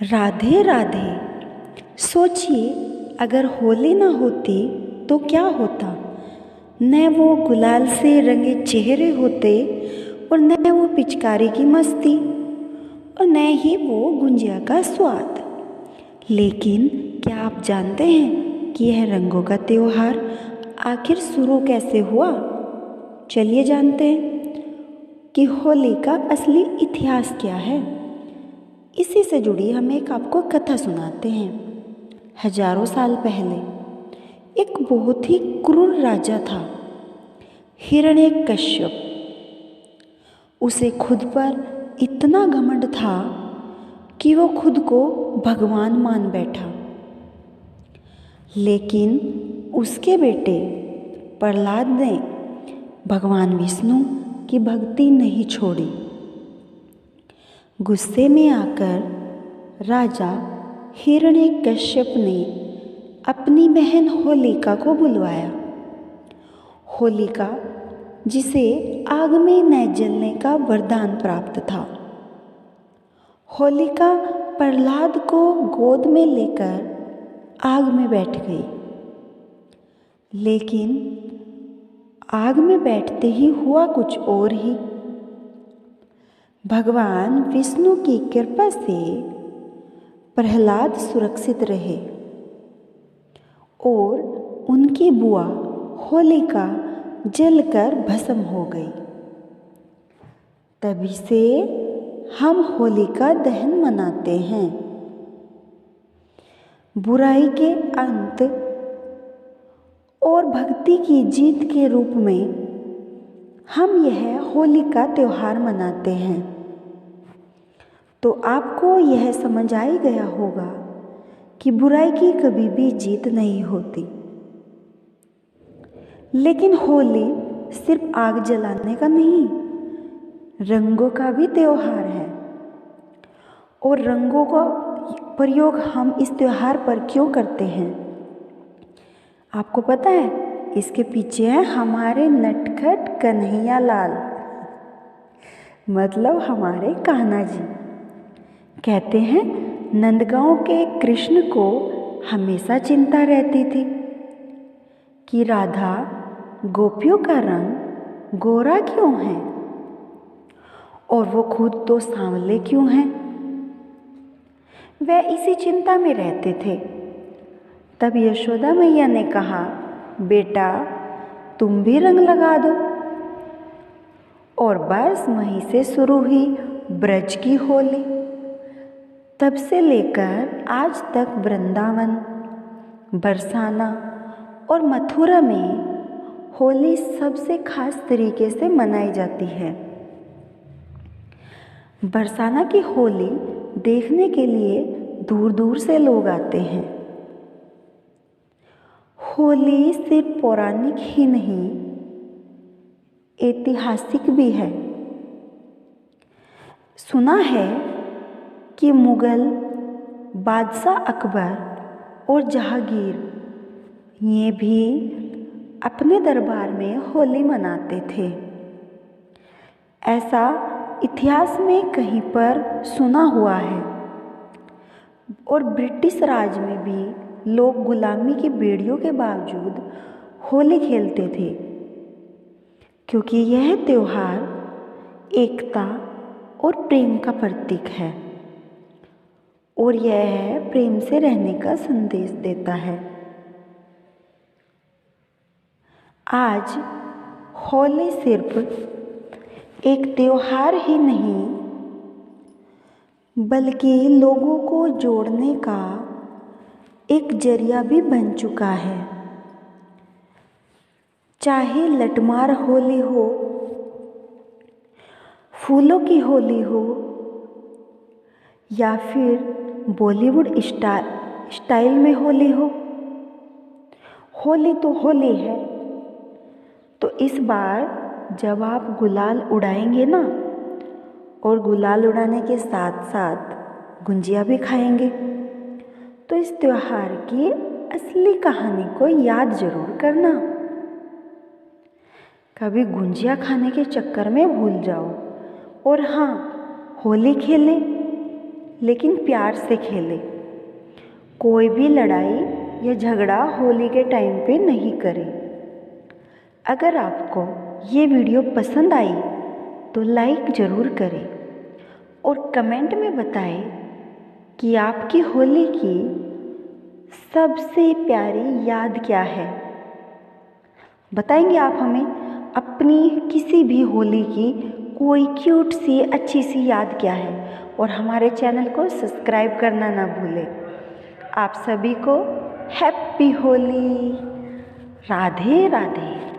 राधे राधे। सोचिए, अगर होली ना होती तो क्या होता। न वो गुलाल से रंगे चेहरे होते और न वो पिचकारी की मस्ती और न ही वो गुंजिया का स्वाद। लेकिन क्या आप जानते हैं कि यह रंगों का त्योहार आखिर शुरू कैसे हुआ? चलिए जानते हैं कि होली का असली इतिहास क्या है। इसी से जुड़ी हम एक आपको कथा सुनाते हैं। हजारों साल पहले एक बहुत ही क्रूर राजा था, हिरण्यकश्यप। उसे खुद पर इतना घमंड था कि वो खुद को भगवान मान बैठा। लेकिन उसके बेटे प्रहलाद ने भगवान विष्णु की भक्ति नहीं छोड़ी। गुस्से में आकर राजा हिरण्यकश्यप ने अपनी बहन होलिका को बुलवाया। होलिका, जिसे आग में न जलने का वरदान प्राप्त था। होलिका प्रहलाद को गोद में लेकर आग में बैठ गई। लेकिन आग में बैठते ही हुआ कुछ और ही। भगवान विष्णु की कृपा से प्रहलाद सुरक्षित रहे और उनकी बुआ होलिका जलकर भस्म हो गई। तभी से हम होलिका दहन मनाते हैं। बुराई के अंत और भक्ति की जीत के रूप में हम यह होली का त्योहार मनाते हैं। तो आपको यह समझ आ ही गया होगा कि बुराई की कभी भी जीत नहीं होती। लेकिन होली सिर्फ आग जलाने का नहीं, रंगों का भी त्योहार है। और रंगों का प्रयोग हम इस त्योहार पर क्यों करते हैं, आपको पता है? इसके पीछे है हमारे नटखट कन्हैया लाल, मतलब हमारे कान्हा जी। कहते हैं नंदगांव के कृष्ण को हमेशा चिंता रहती थी कि राधा गोपियों का रंग गोरा क्यों है और वो खुद तो सांवले क्यों हैं। वह इसी चिंता में रहते थे। तब यशोदा मैया ने कहा, बेटा तुम भी रंग लगा दो। और बस वहीं से शुरू हुई ब्रज की होली। तब से लेकर आज तक वृंदावन, बरसाना और मथुरा में होली सबसे खास तरीके से मनाई जाती है। बरसाना की होली देखने के लिए दूर दूर से लोग आते हैं। होली सिर्फ पौराणिक ही नहीं, ऐतिहासिक भी है। सुना है कि मुगल बादशाह अकबर और जहांगीर ये भी अपने दरबार में होली मनाते थे। ऐसा इतिहास में कहीं पर सुना हुआ है। और ब्रिटिश राज में भी लोग गुलामी की बेड़ियों के बावजूद होली खेलते थे, क्योंकि यह त्योहार एकता और प्रेम का प्रतीक है और यह प्रेम से रहने का संदेश देता है। आज होली सिर्फ एक त्योहार ही नहीं, बल्कि लोगों को जोड़ने का एक जरिया भी बन चुका है। चाहे लठमार होली हो, फूलों की होली हो या फिर बॉलीवुड स्टाइल में होली हो, होली तो होली है। तो इस बार जब आप गुलाल उड़ाएंगे ना, और गुलाल उड़ाने के साथ साथ गुंजिया भी खाएंगे, तो इस त्योहार की असली कहानी को याद जरूर करना। कभी गुंजिया खाने के चक्कर में भूल जाओ और हाँ, होली खेलें, लेकिन प्यार से खेलें। कोई भी लड़ाई या झगड़ा होली के टाइम पे नहीं करें। अगर आपको ये वीडियो पसंद आई तो लाइक ज़रूर करें और कमेंट में बताएं कि आपकी होली की सबसे प्यारी याद क्या है। बताएंगे आप हमें अपनी किसी भी होली की कोई क्यूट सी अच्छी सी याद क्या है, और हमारे चैनल को सब्सक्राइब करना ना भूलें। आप सभी को हैप्पी होली। राधे राधे।